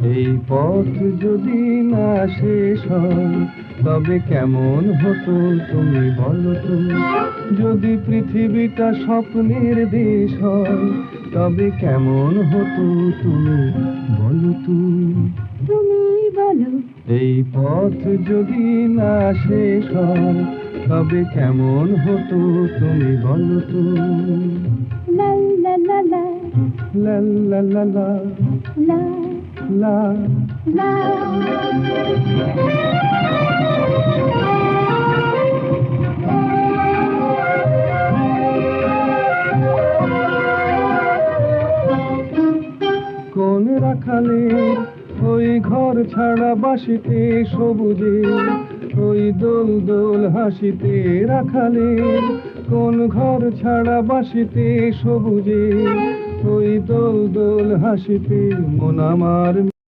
এই পথ যদি না শেষ হয় তবে কেমন হতো তুমি বলো তো। যদি পৃথিবীটা স্বপ্নের দেশ হয় তবে কেমন হতো তুমি বলো তো। তুমি বলো। এই পথ যদি না শেষ হয় তবে কেমন হতো তুমি বলো তো। লা লা লা লা লা লা লা লা লা লা। লা। কোন রাখালে ওই ঘর ছাড়া বাসিতে সবুজে, ওই দোল দোল হাসিতে রাখালে। কোন ঘর ছাড়া বাসিতে সবুজে, ওই দোল দোল হাসিতে মন আমার